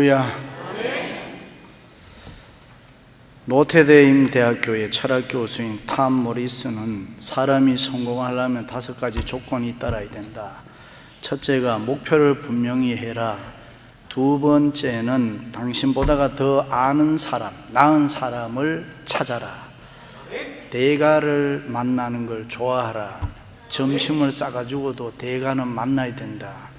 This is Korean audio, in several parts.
할렐루야. 노테데임 대학교의 철학 교수인 탐 모리스는 사람이 성공하려면 5가지 조건이 따라야 된다. 첫째가 목표를 분명히 해라. 두 번째는 당신보다가 더 아는 사람, 나은 사람을 찾아라. 대가를 만나는 걸 좋아하라. 점심을 싸가지고도 대가는 만나야 된다.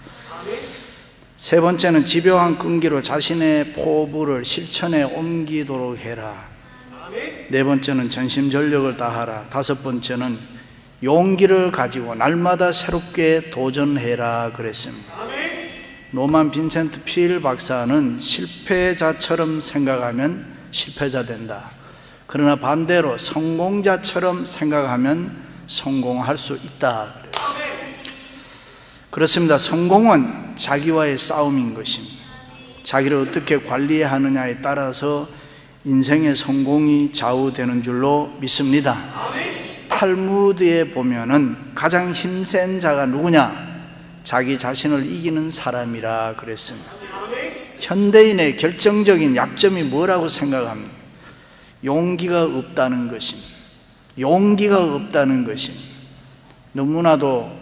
세 번째는 집요한 끈기로 자신의 포부를 실천에 옮기도록 해라. 네 번째는 전심전력을 다하라. 다섯 번째는 용기를 가지고 날마다 새롭게 도전해라 그랬습니다. 노만 빈센트 필 박사는 실패자처럼 생각하면 실패자 된다. 그러나 반대로 성공자처럼 생각하면 성공할 수 있다 그렇습니다. 성공은 자기와의 싸움인 것입니다. 자기를 어떻게 관리하느냐에 따라서 인생의 성공이 좌우되는 줄로 믿습니다. 탈무드에 보면은 가장 힘센 자가 누구냐? 자기 자신을 이기는 사람이라 그랬습니다. 현대인의 결정적인 약점이 뭐라고 생각합니까? 용기가 없다는 것입니다. 용기가 없다는 것입니다. 너무나도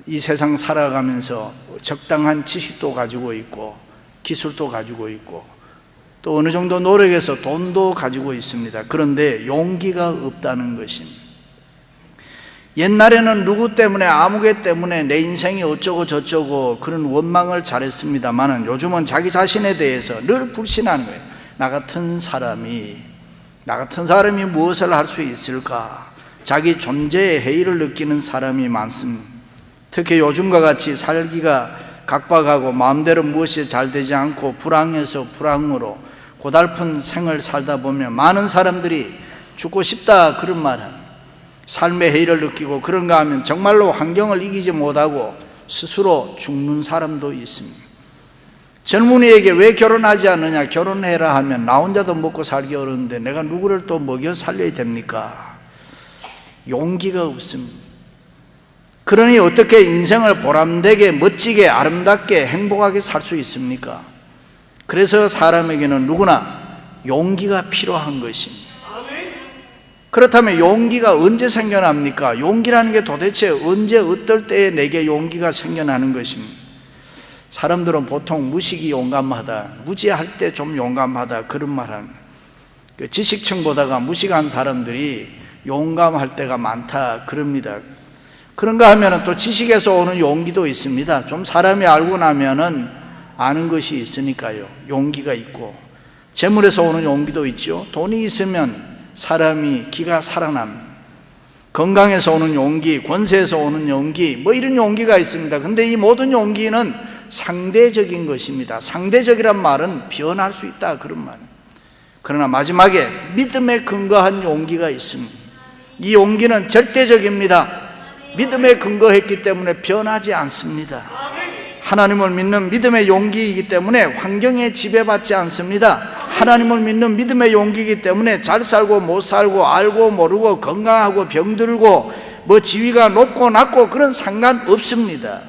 이 세상 살아가면서 적당한 지식도 가지고 있고 기술도 가지고 있고 또 어느 정도 노력해서 돈도 가지고 있습니다. 그런데 용기가 없다는 것입니다. 옛날에는 누구 때문에 아무개 때문에 내 인생이 어쩌고 저쩌고 그런 원망을 잘했습니다만 요즘은 자기 자신에 대해서 늘 불신하는 거예요. 나 같은 사람이 무엇을 할 수 있을까? 자기 존재에 해이를 느끼는 사람이 많습니다. 특히 요즘과 같이 살기가 각박하고 마음대로 무엇이 잘 되지 않고 불황에서 불황으로 고달픈 생을 살다 보면 많은 사람들이 죽고 싶다 그런 말은 삶의 해이를 느끼고 그런가 하면 정말로 환경을 이기지 못하고 스스로 죽는 사람도 있습니다. 젊은이에게 왜 결혼하지 않느냐? 결혼해라 하면 나 혼자도 먹고 살기 어려운데 내가 누구를 또 먹여 살려야 됩니까? 용기가 없습니다. 그러니 어떻게 인생을 보람되게 멋지게 아름답게 행복하게 살 수 있습니까? 그래서 사람에게는 누구나 용기가 필요한 것입니다. 그렇다면 용기가 언제 생겨납니까? 용기라는 게 도대체 언제 어떨 때에 내게 용기가 생겨나는 것입니다. 사람들은 보통 무식이 용감하다, 무지할 때 좀 용감하다 그런 말은 지식층보다가 무식한 사람들이 용감할 때가 많다 그럽니다. 그런가 하면 또 지식에서 오는 용기도 있습니다. 좀 사람이 알고 나면은 아는 것이 있으니까요. 용기가 있고 재물에서 오는 용기도 있죠. 돈이 있으면 사람이 기가 살아납니다. 건강에서 오는 용기, 권세에서 오는 용기, 뭐 이런 용기가 있습니다. 근데 이 모든 용기는 상대적인 것입니다. 상대적이란 말은 변할 수 있다 그런 말. 그러나 마지막에 믿음에 근거한 용기가 있습니다. 이 용기는 절대적입니다. 믿음에 근거했기 때문에 변하지 않습니다. 하나님을 믿는 믿음의 용기이기 때문에 환경에 지배받지 않습니다. 하나님을 믿는 믿음의 용기이기 때문에 잘 살고 못 살고 알고 모르고 건강하고 병들고 뭐 지위가 높고 낮고 그런 상관없습니다.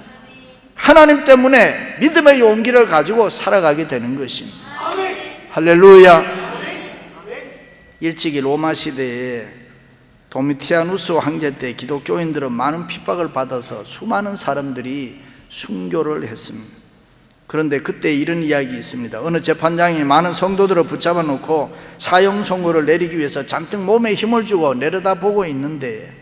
하나님 때문에 믿음의 용기를 가지고 살아가게 되는 것입니다. 할렐루야. 일찍이 로마 시대에 도미티아누스 황제 때 기독교인들은 많은 핍박을 받아서 수많은 사람들이 순교를 했습니다. 그런데 그때 이런 이야기 있습니다. 어느 재판장이 많은 성도들을 붙잡아 놓고 사형 선고를 내리기 위해서 잔뜩 몸에 힘을 주고 내려다보고 있는데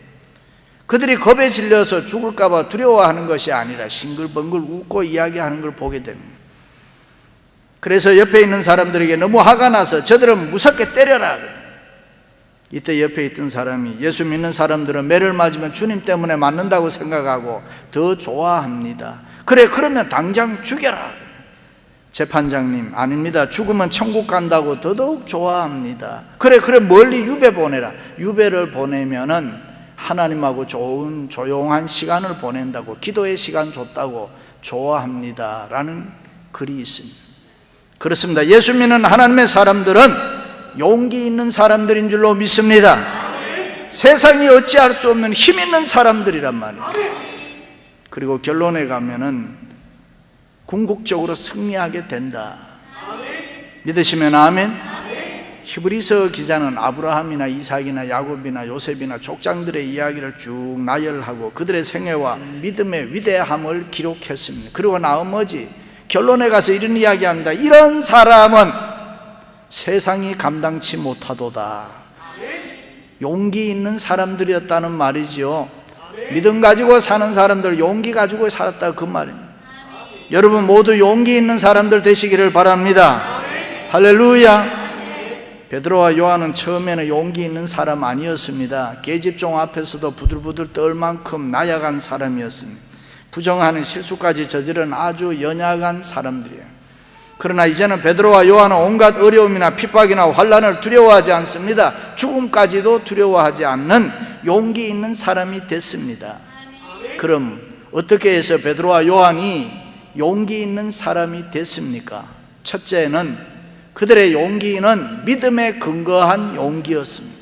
그들이 겁에 질려서 죽을까 봐 두려워하는 것이 아니라 싱글벙글 웃고 이야기하는 걸 보게 됩니다. 그래서 옆에 있는 사람들에게 너무 화가 나서 저들은 무섭게 때려라. 이때 옆에 있던 사람이 예수 믿는 사람들은 매를 맞으면 주님 때문에 맞는다고 생각하고 더 좋아합니다. 그래 그러면 당장 죽여라. 재판장님 아닙니다. 죽으면 천국 간다고 더더욱 좋아합니다. 그래 멀리 유배 보내라. 유배를 보내면은 하나님하고 좋은 조용한 시간을 보낸다고 기도의 시간 줬다고 좋아합니다 라는 글이 있습니다. 그렇습니다. 예수 믿는 하나님의 사람들은 용기 있는 사람들인 줄로 믿습니다. 세상이 어찌할 수 없는 힘 있는 사람들이란 말이에요. 그리고 결론에 가면은 궁극적으로 승리하게 된다. 믿으시면 아멘. 히브리서 기자는 아브라함이나 이삭이나 야곱이나 요셉이나 족장들의 이야기를 쭉 나열하고 그들의 생애와 믿음의 위대함을 기록했습니다. 그리고 나머지 결론에 가서 이런 이야기합니다. 이런 사람은 세상이 감당치 못하도다. 용기 있는 사람들이었다는 말이지요. 믿음 가지고 사는 사람들, 용기 가지고 살았다, 그 말입니다. 여러분 모두 용기 있는 사람들 되시기를 바랍니다. 할렐루야. 베드로와 요한은 처음에는 용기 있는 사람 아니었습니다. 계집종 앞에서도 부들부들 떨 만큼 나약한 사람이었습니다. 부정하는 실수까지 저지른 아주 연약한 사람들이에요. 그러나 이제는 베드로와 요한은 온갖 어려움이나 핍박이나 환난을 두려워하지 않습니다. 죽음까지도 두려워하지 않는 용기 있는 사람이 됐습니다. 그럼 어떻게 해서 베드로와 요한이 용기 있는 사람이 됐습니까? 첫째는 그들의 용기는 믿음에 근거한 용기였습니다.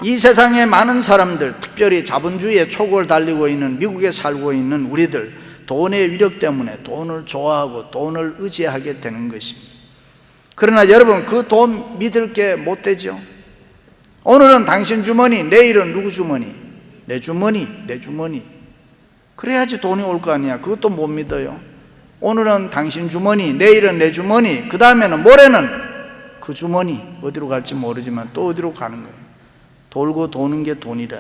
이 세상의 많은 사람들, 특별히 자본주의의 초고를 달리고 있는 미국에 살고 있는 우리들, 돈의 위력 때문에 돈을 좋아하고 돈을 의지하게 되는 것입니다. 그러나 여러분, 그 돈 믿을 게 못 되죠. 오늘은 당신 주머니, 내일은 누구 주머니? 내 주머니, 내 주머니. 그래야지 돈이 올 거 아니야. 그것도 못 믿어요. 오늘은 당신 주머니, 내일은 내 주머니, 그 다음에는 모레는 그 주머니. 어디로 갈지 모르지만 또 어디로 가는 거예요. 돌고 도는 게 돈이라.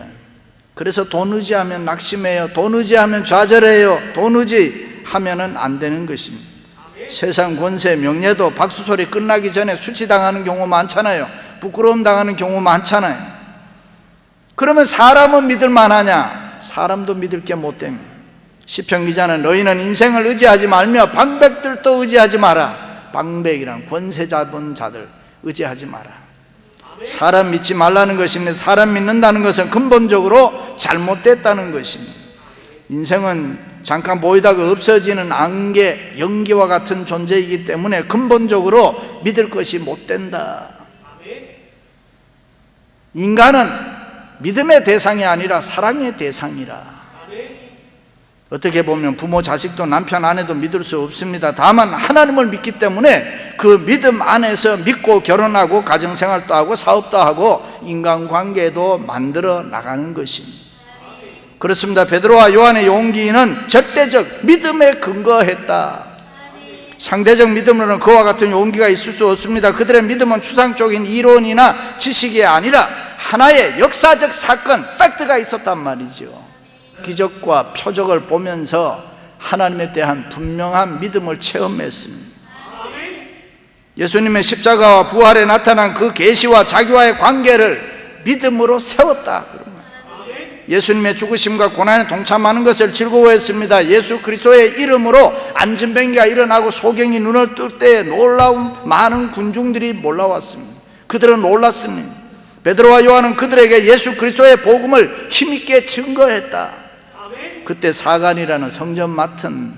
그래서 돈 의지하면 낙심해요. 돈 의지하면 좌절해요. 돈 의지하면은 안 되는 것입니다. 세상 권세, 명예도 박수소리 끝나기 전에 수치당하는 경우 많잖아요. 부끄러움 당하는 경우 많잖아요. 그러면 사람은 믿을 만하냐? 사람도 믿을 게 못 됩니다. 시편 기자는 너희는 인생을 의지하지 말며 방백들도 의지하지 마라. 방백이란 권세 잡은 자들 의지하지 마라. 사람 믿지 말라는 것입니다. 사람 믿는다는 것은 근본적으로 잘못됐다는 것입니다. 인생은 잠깐 보이다가 없어지는 안개, 연기와 같은 존재이기 때문에 근본적으로 믿을 것이 못 된다. 인간은 믿음의 대상이 아니라 사랑의 대상이라. 어떻게 보면 부모, 자식도 남편, 아내도 믿을 수 없습니다. 다만 하나님을 믿기 때문에 그 믿음 안에서 믿고 결혼하고 가정생활도 하고 사업도 하고 인간관계도 만들어 나가는 것입니다. 그렇습니다. 베드로와 요한의 용기는 절대적 믿음에 근거했다. 상대적 믿음으로는 그와 같은 용기가 있을 수 없습니다. 그들의 믿음은 추상적인 이론이나 지식이 아니라 하나의 역사적 사건, 팩트가 있었단 말이죠. 기적과 표적을 보면서 하나님에 대한 분명한 믿음을 체험했습니다. 예수님의 십자가와 부활에 나타난 그 계시와 자기와의 관계를 믿음으로 세웠다. 예수님의 죽으심과 고난에 동참하는 것을 즐거워했습니다. 예수 그리스도의 이름으로 안전병기가 일어나고 소경이 눈을 뜰 때 놀라운 많은 군중들이 몰려왔습니다. 그들은 놀랐습니다. 베드로와 요한은 그들에게 예수 그리스도의 복음을 힘있게 증거했다. 그때 사간이라는 성전 맡은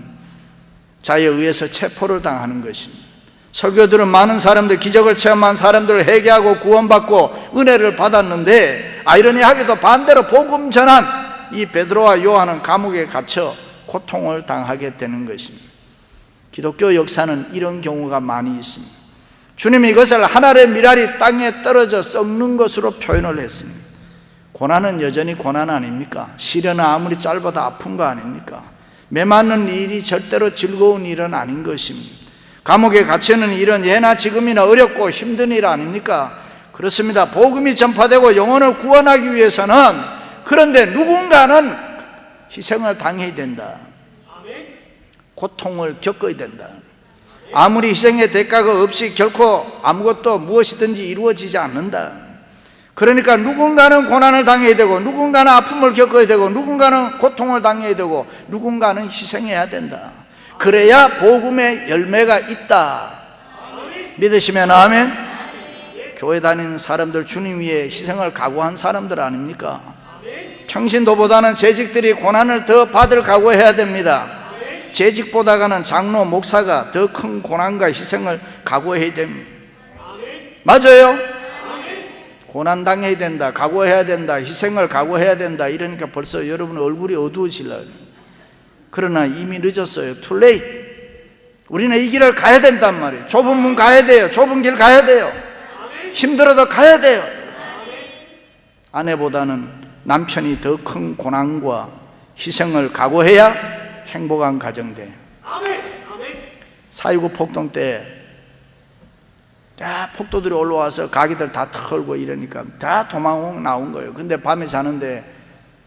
자에 의해서 체포를 당하는 것입니다. 설교들은 많은 사람들, 기적을 체험한 사람들을 회개하고 구원받고 은혜를 받았는데 아이러니하게도 반대로 복음 전한 이 베드로와 요한은 감옥에 갇혀 고통을 당하게 되는 것입니다. 기독교 역사는 이런 경우가 많이 있습니다. 주님이 이것을 하늘의 미랄이 땅에 떨어져 썩는 것으로 표현을 했습니다. 고난은 여전히 고난 아닙니까? 시련은 아무리 짧아도 아픈 거 아닙니까? 매맞는 일이 절대로 즐거운 일은 아닌 것입니다. 감옥에 갇히는 일은 예나 지금이나 어렵고 힘든 일 아닙니까? 그렇습니다. 복음이 전파되고 영혼을 구원하기 위해서는, 그런데 누군가는 희생을 당해야 된다. 고통을 겪어야 된다. 아무리 희생의 대가가 없이 결코 아무것도 무엇이든지 이루어지지 않는다. 그러니까 누군가는 고난을 당해야 되고, 누군가는 아픔을 겪어야 되고, 누군가는 고통을 당해야 되고, 누군가는 희생해야 된다. 그래야 복음의 열매가 있다. 믿으시면 아멘. 교회 다니는 사람들, 주님 위해 희생을 각오한 사람들 아닙니까? 평신도보다는 재직들이 고난을 더 받을 각오해야 됩니다. 재직보다는 장로, 목사가 더 큰 고난과 희생을 각오해야 됩니다. 맞아요? 고난 당해야 된다, 각오해야 된다, 희생을 각오해야 된다, 이러니까 벌써 여러분 얼굴이 어두워지려고. 그러나 이미 늦었어요. too late. 우리는 이 길을 가야 된단 말이에요. 좁은 문 가야 돼요. 좁은 길 가야 돼요. 힘들어도 가야 돼요. 아내보다는 남편이 더 큰 고난과 희생을 각오해야 행복한 가정 돼요. 4.19 폭동 때 다 폭도들이 올라와서 가게들 다 털고 이러니까 다 도망 나온 거예요. 근데 밤에 자는데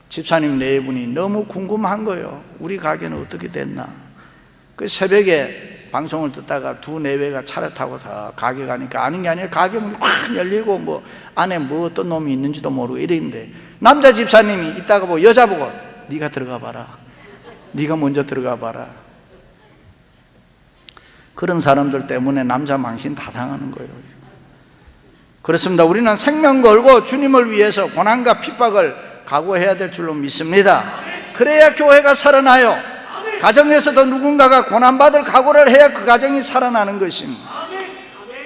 집사님 네 분이 너무 궁금한 거예요. 우리 가게는 어떻게 됐나. 그 새벽에 방송을 듣다가 두 내외가 차를 타고서 가게 가니까 아는 게 아니라 가게 문이 확 열리고 뭐 안에 뭐 어떤 놈이 있는지도 모르고 이랬는데 남자 집사님이 이따가 뭐 여자 보고 네가 들어가 봐라. 네가 먼저 들어가 봐라. 그런 사람들 때문에 남자 망신 다 당하는 거예요. 그렇습니다. 우리는 생명 걸고 주님을 위해서 고난과 핍박을 각오해야 될 줄로 믿습니다. 그래야 교회가 살아나요. 가정에서도 누군가가 고난받을 각오를 해야 그 가정이 살아나는 것입니다.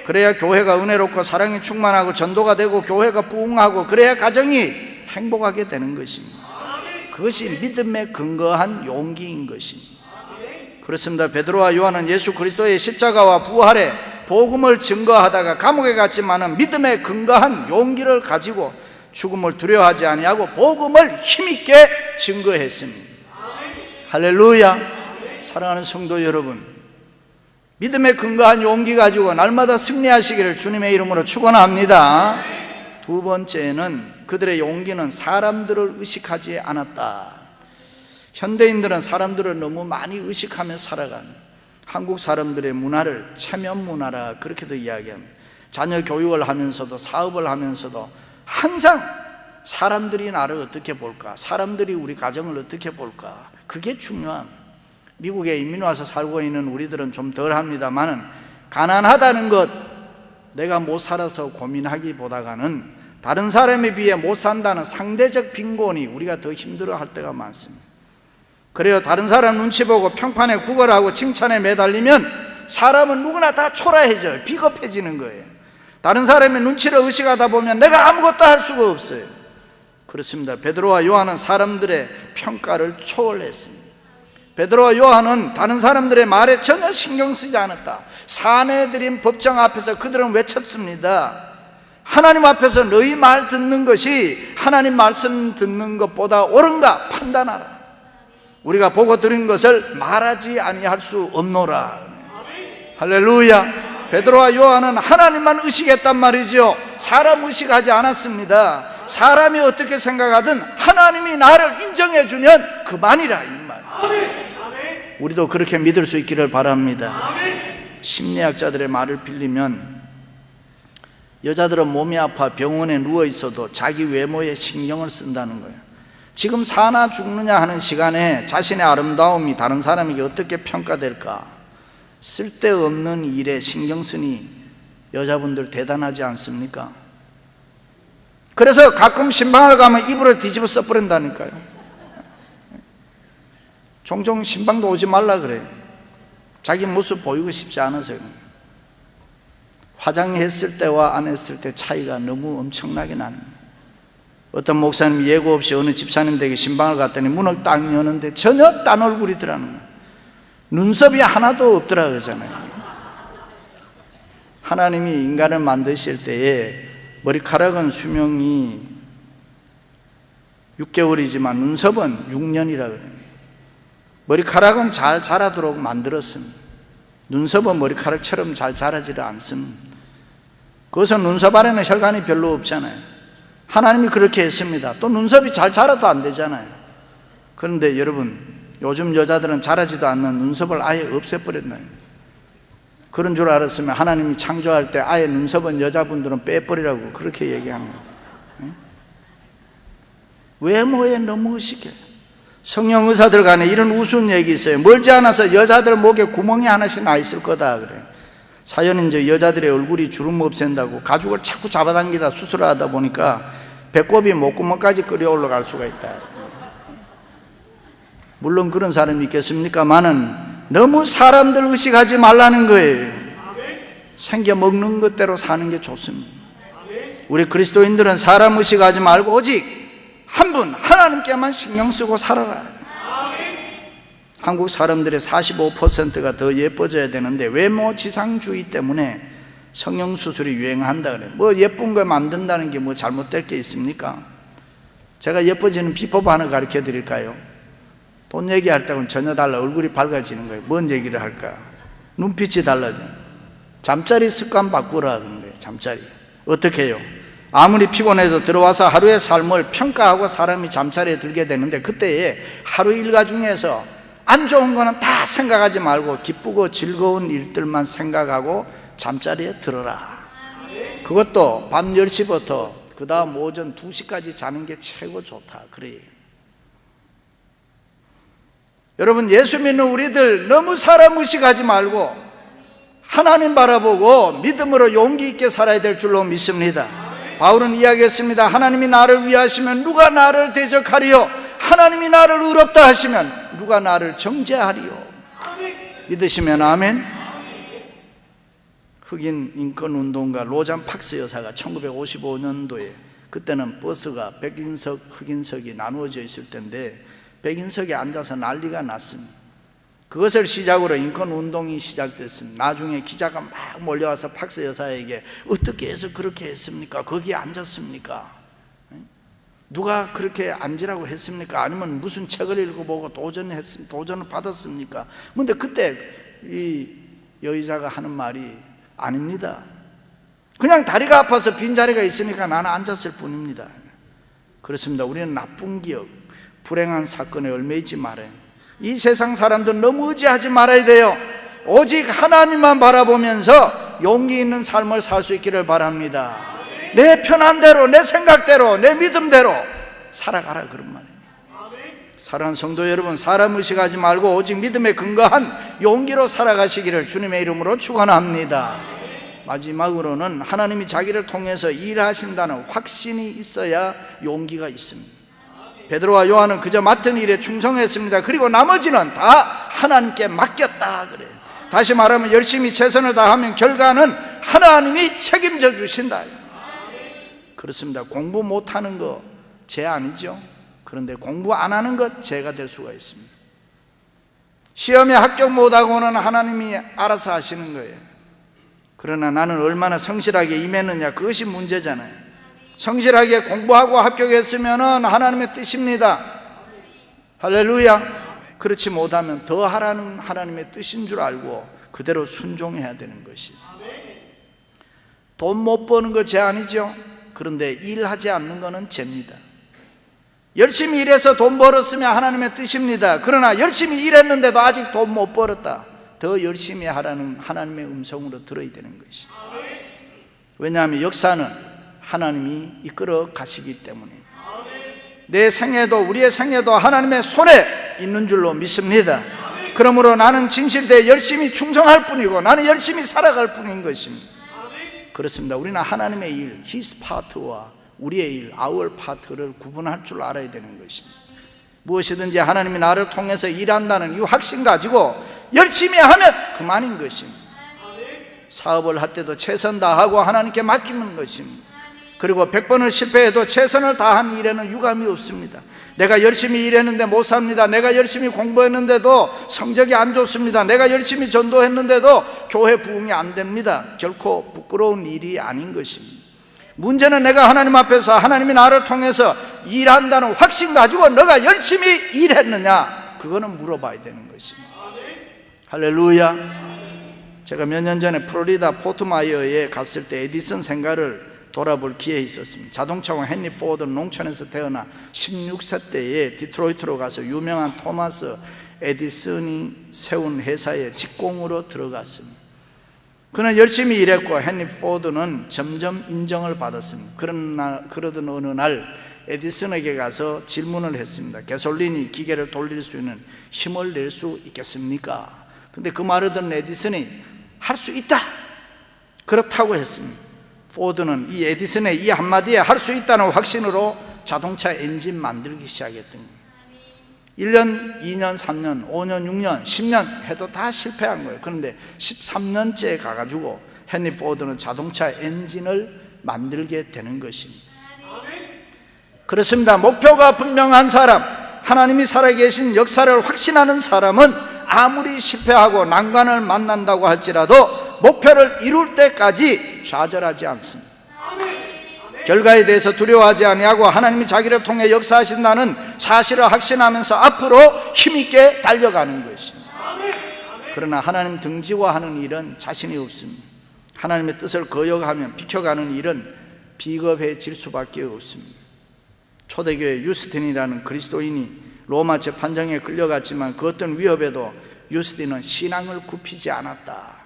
그래야 교회가 은혜롭고 사랑이 충만하고 전도가 되고 교회가 부흥하고 그래야 가정이 행복하게 되는 것입니다. 그것이 믿음에 근거한 용기인 것입니다. 그렇습니다. 베드로와 요한은 예수 그리스도의 십자가와 부활에 복음을 증거하다가 감옥에 갔지만은 믿음에 근거한 용기를 가지고 죽음을 두려워하지 아니하고 복음을 힘있게 증거했습니다. 할렐루야. 사랑하는 성도 여러분, 믿음에 근거한 용기 가지고 날마다 승리하시기를 주님의 이름으로 축원합니다. 두 번째는 그들의 용기는 사람들을 의식하지 않았다. 현대인들은 사람들을 너무 많이 의식하며 살아가는 한국 사람들의 문화를 체면 문화라 그렇게도 이야기합니다. 자녀 교육을 하면서도 사업을 하면서도 항상 사람들이 나를 어떻게 볼까, 사람들이 우리 가정을 어떻게 볼까, 그게 중요합니다. 미국에 이민 와서 살고 있는 우리들은 좀 덜 합니다만은 가난하다는 것 내가 못 살아서 고민하기보다는 다른 사람에 비해 못 산다는 상대적 빈곤이 우리가 더 힘들어할 때가 많습니다. 그래요. 다른 사람 눈치 보고 평판에 구걸하고 칭찬에 매달리면 사람은 누구나 다 초라해져요. 비겁해지는 거예요. 다른 사람의 눈치를 의식하다 보면 내가 아무것도 할 수가 없어요. 그렇습니다. 베드로와 요한은 사람들의 평가를 초월했습니다. 베드로와 요한은 다른 사람들의 말에 전혀 신경 쓰지 않았다. 사내들인 법정 앞에서 그들은 외쳤습니다. 하나님 앞에서 너희 말 듣는 것이 하나님 말씀 듣는 것보다 옳은가 판단하라. 우리가 보고 들은 것을 말하지 아니할 수 없노라. 할렐루야. 베드로와 요한은 하나님만 의식했단 말이죠. 사람 의식하지 않았습니다. 사람이 어떻게 생각하든 하나님이 나를 인정해 주면 그만이라 이 말. 우리도 그렇게 믿을 수 있기를 바랍니다. 심리학자들의 말을 빌리면 여자들은 몸이 아파 병원에 누워 있어도 자기 외모에 신경을 쓴다는 거예요. 지금 사나 죽느냐 하는 시간에 자신의 아름다움이 다른 사람에게 어떻게 평가될까, 쓸데없는 일에 신경 쓰니 여자분들 대단하지 않습니까? 그래서 가끔 신방을 가면 이불을 뒤집어 써버린다니까요. 종종 신방도 오지 말라 그래요. 자기 모습 보이고 싶지 않아서요. 화장했을 때와 안 했을 때 차이가 너무 엄청나게 나는 거예요. 어떤 목사님이 예고 없이 어느 집사님 댁에 신방을 갔더니 문을 딱 여는데 전혀 딴 얼굴이더라는 거예요. 눈썹이 하나도 없더라 그러잖아요. 하나님이 인간을 만드실 때에 머리카락은 수명이 6개월이지만 눈썹은 6년이라 그래요. 머리카락은 잘 자라도록 만들었습니다. 눈썹은 머리카락처럼 잘 자라지를 않습니다. 그것은 눈썹 안에는 혈관이 별로 없잖아요. 하나님이 그렇게 했습니다. 또 눈썹이 잘 자라도 안 되잖아요. 그런데 여러분, 요즘 여자들은 자라지도 않는 눈썹을 아예 없애버렸나요? 그런 줄 알았으면 하나님이 창조할 때 아예 눈썹은 여자분들은 빼버리라고 그렇게 얘기하는 거예요. 외모에 너무 의식해요. 성령 의사들 간에 이런 우스운 얘기 있어요. 멀지 않아서 여자들 목에 구멍이 하나씩 나 있을 거다 그래요. 사연은 이제 여자들의 얼굴이 주름 없앤다고 가죽을 자꾸 잡아당기다 수술을 하다 보니까 배꼽이 목구멍까지 끌어 올라갈 수가 있다. 물론 그런 사람이 있겠습니까만은 너무 사람들 의식하지 말라는 거예요. 생겨 먹는 것대로 사는 게 좋습니다. 우리 그리스도인들은 사람 의식하지 말고 오직 한 분 하나님께만 신경 쓰고 살아라. 한국 사람들의 45%가 더 예뻐져야 되는데 외모 지상주의 때문에 성형수술이 유행한다 그래요. 뭐 예쁜 거 만든다는 게 뭐 잘못될 게 있습니까? 제가 예뻐지는 비법 하나 가르쳐 드릴까요? 돈 얘기할 때는 전혀 달라. 얼굴이 밝아지는 거예요. 뭔 얘기를 할까? 눈빛이 달라져요. 잠자리 습관 바꾸라 그런 거예요. 잠자리. 어떻게 해요? 아무리 피곤해도 들어와서 하루의 삶을 평가하고 사람이 잠자리에 들게 되는데, 그때에 하루 일과 중에서 안 좋은 거는 다 생각하지 말고 기쁘고 즐거운 일들만 생각하고 잠자리에 들어라. 그것도 밤 10시부터 그 다음 오전 2시까지 자는 게 최고 좋다 그래요. 여러분, 예수 믿는 우리들 너무 사람 의식하지 말고 하나님 바라보고 믿음으로 용기 있게 살아야 될 줄로 믿습니다. 바울은 이야기했습니다. 하나님이 나를 위하시면 누가 나를 대적하리요? 하나님이 나를 의롭다 하시면 누가 나를 정죄하리요? 믿으시면 아멘. 흑인 인권운동가 로잔 박스 여사가 1955년도에, 그때는 버스가 백인석, 흑인석이 나누어져 있을 때인데 백인석에 앉아서 난리가 났습니다. 그것을 시작으로 인권운동이 시작됐습니다. 나중에 기자가 막 몰려와서 박스 여사에게 어떻게 해서 그렇게 했습니까? 거기에 앉았습니까? 누가 그렇게 앉으라고 했습니까? 아니면 무슨 책을 읽어보고 도전을 받았습니까? 근데 그때 이 여의자가 하는 말이 아닙니다. 그냥 다리가 아파서 빈자리가 있으니까 나는 앉았을 뿐입니다. 그렇습니다. 우리는 나쁜 기억, 불행한 사건에 얽매이지 말아요. 이 세상 사람들 너무 의지하지 말아야 돼요. 오직 하나님만 바라보면서 용기 있는 삶을 살 수 있기를 바랍니다. 내 편한 대로, 내 생각대로, 내 믿음대로 살아가라 그런 말이에요. 사랑하는 성도 여러분, 사람 의식하지 말고 오직 믿음에 근거한 용기로 살아가시기를 주님의 이름으로 축원합니다. 마지막으로는 하나님이 자기를 통해서 일하신다는 확신이 있어야 용기가 있습니다. 베드로와 요한은 그저 맡은 일에 충성했습니다. 그리고 나머지는 다 하나님께 맡겼다 그래요. 다시 말하면 열심히 최선을 다하면 결과는 하나님이 책임져 주신다. 그렇습니다. 공부 못하는 거 죄 아니죠. 그런데 공부 안 하는 것 죄가 될 수가 있습니다. 시험에 합격 못하고는 하나님이 알아서 하시는 거예요. 그러나 나는 얼마나 성실하게 임했느냐, 그것이 문제잖아요. 성실하게 공부하고 합격했으면 하나님의 뜻입니다. 할렐루야. 그렇지 못하면 더 하라는 하나님의 뜻인 줄 알고 그대로 순종해야 되는 것이. 돈 못 버는 거 죄 아니죠. 그런데 일하지 않는 거는 죄입니다. 열심히 일해서 돈 벌었으면 하나님의 뜻입니다. 그러나 열심히 일했는데도 아직 돈 못 벌었다, 더 열심히 하라는 하나님의 음성으로 들어야 되는 것이. 왜냐하면 역사는 하나님이 이끌어 가시기 때문에 내 생애도 우리의 생애도 하나님의 손에 있는 줄로 믿습니다. 그러므로 나는 진실되어 열심히 충성할 뿐이고 나는 열심히 살아갈 뿐인 것입니다. 그렇습니다. 우리는 하나님의 일, His part와 우리의 일, our part를 구분할 줄 알아야 되는 것입니다. 무엇이든지 하나님이 나를 통해서 일한다는 이 확신 가지고 열심히 하면 그만인 것입니다. 사업을 할 때도 최선 다하고 하나님께 맡기는 것입니다. 그리고 100번을 실패해도 최선을 다한 일에는 유감이 없습니다. 내가 열심히 일했는데 못 삽니다. 내가 열심히 공부했는데도 성적이 안 좋습니다. 내가 열심히 전도했는데도 교회 부흥이 안 됩니다. 결코 부끄러운 일이 아닌 것입니다. 문제는 내가 하나님 앞에서 하나님이 나를 통해서 일한다는 확신 가지고 너가 열심히 일했느냐, 그거는 물어봐야 되는 것입니다. 할렐루야. 제가 몇 년 전에 플로리다 포트마이어에 갔을 때 에디슨 생가를 돌아볼 기회에 있었습니다. 자동차왕 헨리 포드는 농촌에서 태어나 16세 때에 디트로이트로 가서 유명한 토마스 에디슨이 세운 회사에 직공으로 들어갔습니다. 그는 열심히 일했고 헨리 포드는 점점 인정을 받았습니다. 그러던 어느 날 에디슨에게 가서 질문을 했습니다. 가솔린이 기계를 돌릴 수 있는 힘을 낼 수 있겠습니까? 근데 그 말을 듣는 에디슨이 할 수 있다, 그렇다고 했습니다. 포드는 이 에디슨의 이 한마디에 할 수 있다는 확신으로 자동차 엔진 만들기 시작했던 거예요. 1년, 2년, 3년, 5년, 6년, 10년 해도 다 실패한 거예요. 그런데 13년째 가가지고 헨리 포드는 자동차 엔진을 만들게 되는 것입니다. 그렇습니다. 목표가 분명한 사람, 하나님이 살아계신 역사를 확신하는 사람은 아무리 실패하고 난관을 만난다고 할지라도 목표를 이룰 때까지 좌절하지 않습니다. 결과에 대해서 두려워하지 아니하고 하나님이 자기를 통해 역사하신다는 사실을 확신하면서 앞으로 힘있게 달려가는 것입니다. 그러나 하나님 등지화하는 일은 자신이 없습니다. 하나님의 뜻을 거역하며 비켜가는 일은 비겁해질 수밖에 없습니다. 초대교회 유스틴이라는 그리스도인이 로마 재판정에 끌려갔지만 그 어떤 위협에도 유스틴은 신앙을 굽히지 않았다.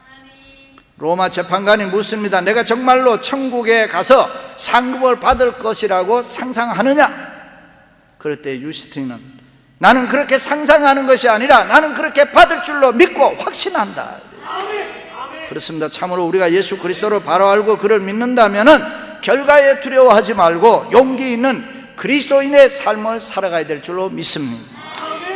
로마 재판관이 묻습니다. 내가 정말로 천국에 가서 상급을 받을 것이라고 상상하느냐? 그럴 때 유스틴은 나는 그렇게 상상하는 것이 아니라 나는 그렇게 받을 줄로 믿고 확신한다. 그렇습니다. 참으로 우리가 예수 그리스도를 바로 알고 그를 믿는다면 결과에 두려워하지 말고 용기 있는 그리스도인의 삶을 살아가야 될 줄로 믿습니다.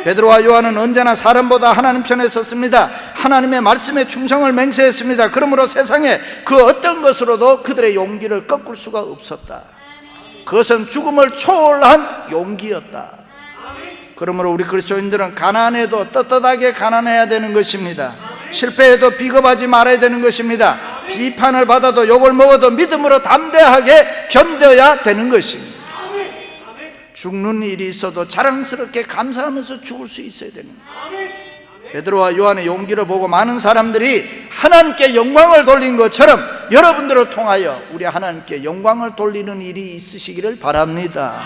베드로와 요한은 언제나 사람보다 하나님 편에 섰습니다. 하나님의 말씀에 충성을 맹세했습니다. 그러므로 세상에 그 어떤 것으로도 그들의 용기를 꺾을 수가 없었다. 그것은 죽음을 초월한 용기였다. 그러므로 우리 그리스도인들은 가난해도 떳떳하게 가난해야 되는 것입니다. 실패해도 비겁하지 말아야 되는 것입니다. 비판을 받아도 욕을 먹어도 믿음으로 담대하게 견뎌야 되는 것입니다. 죽는 일이 있어도 자랑스럽게 감사하면서 죽을 수 있어야 됩니다. 베드로와 요한의 용기를 보고 많은 사람들이 하나님께 영광을 돌린 것처럼 여러분들을 통하여 우리 하나님께 영광을 돌리는 일이 있으시기를 바랍니다.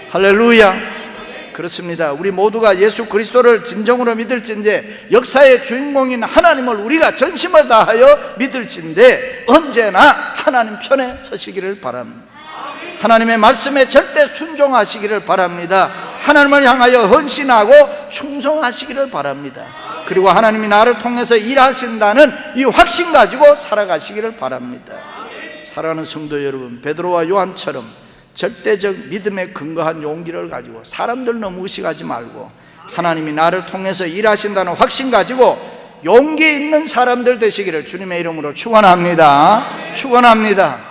할렐루야. 그렇습니다. 우리 모두가 예수 그리스도를 진정으로 믿을진데 역사의 주인공인 하나님을 우리가 전심을 다하여 믿을진데 언제나 하나님 편에 서시기를 바랍니다. 하나님의 말씀에 절대 순종하시기를 바랍니다. 하나님을 향하여 헌신하고 충성하시기를 바랍니다. 그리고 하나님이 나를 통해서 일하신다는 이 확신 가지고 살아가시기를 바랍니다. 사랑하는 성도 여러분, 베드로와 요한처럼 절대적 믿음에 근거한 용기를 가지고 사람들 너무 의식하지 말고 하나님이 나를 통해서 일하신다는 확신 가지고 용기 있는 사람들 되시기를 주님의 이름으로 축원합니다. 축원합니다.